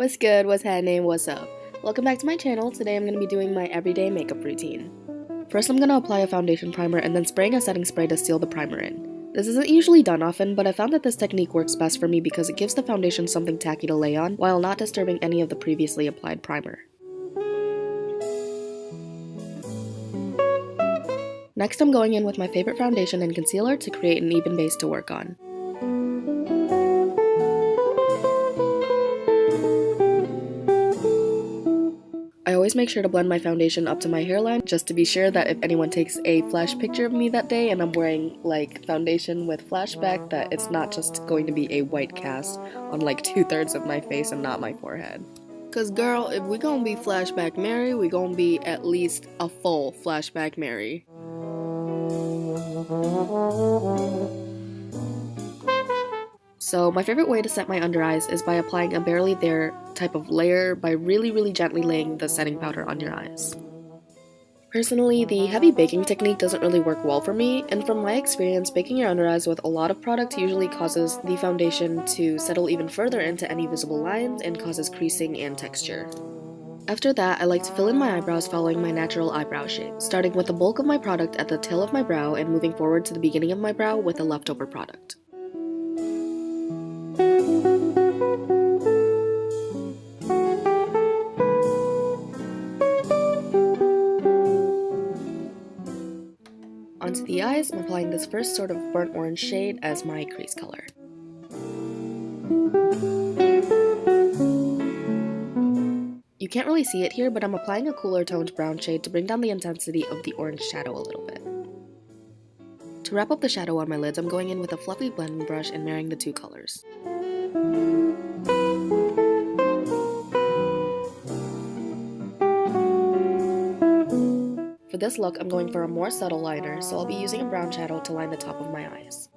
What's good, what's happening, what's up? Welcome back to my channel. Today I'm going to be doing my everyday makeup routine. First I'm going to apply a foundation primer and then spraying a setting spray to seal the primer in. This isn't usually done often, but I found that this technique works best for me because it gives the foundation something tacky to lay on while not disturbing any of the previously applied primer. Next I'm going in with my favorite foundation and concealer to create an even base to work on. I always make sure to blend my foundation up to my hairline just to be sure that if anyone takes a flash picture of me that day and I'm wearing like foundation with flashback, that it's not just going to be a white cast on like 2/3 of my face and not my forehead. Cause girl, if we gonna be flashback Mary, we gonna be at least a full flashback Mary. So my favorite way to set my under eyes is by applying a barely there type of layer by really gently laying the setting powder on your eyes. Personally, the heavy baking technique doesn't really work well for me, and from my experience, baking your under eyes with a lot of product usually causes the foundation to settle even further into any visible lines and causes creasing and texture. After that, I like to fill in my eyebrows following my natural eyebrow shape, starting with the bulk of my product at the tail of my brow and moving forward to the beginning of my brow with the leftover product. Onto the eyes, I'm applying this first sort of burnt orange shade as my crease color. You can't really see it here, but I'm applying a cooler toned brown shade to bring down the intensity of the orange shadow a little bit. To wrap up the shadow on my lids, I'm going in with a fluffy blending brush and marrying the two colors. For this look, I'm going for a more subtle liner, so I'll be using a brown shadow to line the top of my eyes.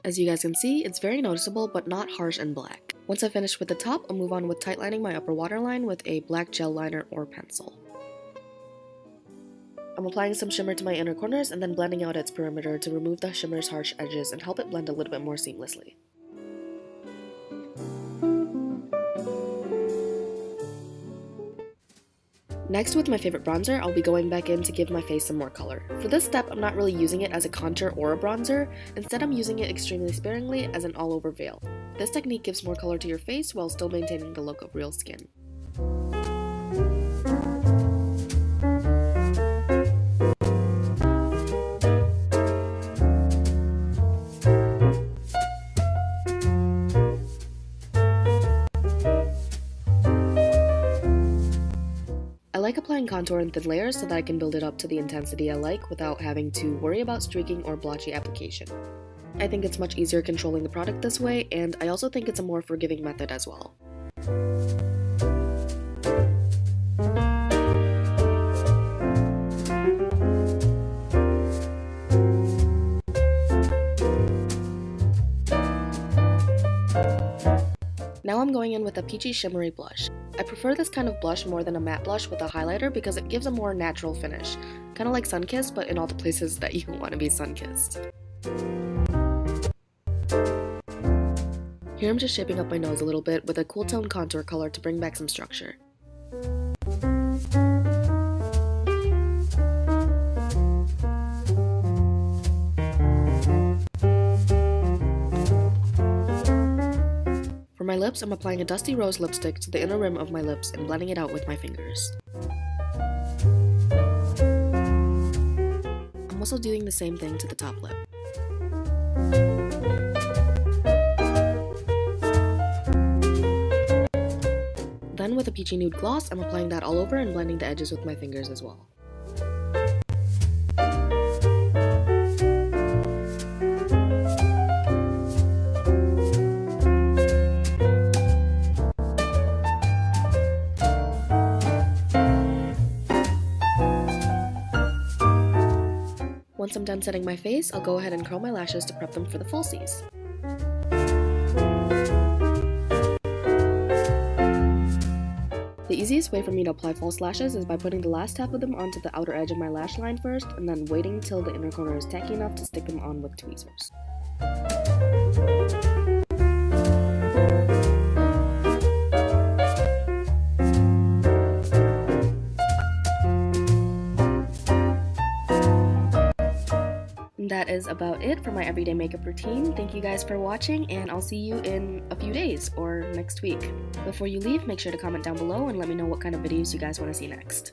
As you guys can see, it's very noticeable but not harsh and black. Once I finish with the top, I'll move on with tightlining my upper waterline with a black gel liner or pencil. I'm applying some shimmer to my inner corners and then blending out its perimeter to remove the shimmer's harsh edges and help it blend a little bit more seamlessly. Next, with my favorite bronzer, I'll be going back in to give my face some more color. For this step, I'm not really using it as a contour or a bronzer, instead I'm using it extremely sparingly as an all-over veil. This technique gives more color to your face while still maintaining the look of real skin. I like applying contour in thin layers so that I can build it up to the intensity I like without having to worry about streaking or blotchy application. I think it's much easier controlling the product this way, and I also think it's a more forgiving method as well. Now I'm going in with a peachy shimmery blush. I prefer this kind of blush more than a matte blush with a highlighter because it gives a more natural finish. Kind of like sun-kissed, but in all the places that you want to be sun-kissed. Here I'm just shaping up my nose a little bit with a cool tone contour color to bring back some structure. For my lips, I'm applying a dusty rose lipstick to the inner rim of my lips and blending it out with my fingers. I'm also doing the same thing to the top lip. Then with a peachy nude gloss, I'm applying that all over and blending the edges with my fingers as well. Once I'm done setting my face, I'll go ahead and curl my lashes to prep them for the falsies. The easiest way for me to apply false lashes is by putting the last half of them onto the outer edge of my lash line first, and then waiting till the inner corner is tacky enough to stick them on with tweezers. And that is about it for my everyday makeup routine. Thank you guys for watching, and I'll see you in a few days or next week. Before you leave, make sure to comment down below and let me know what kind of videos you guys want to see next.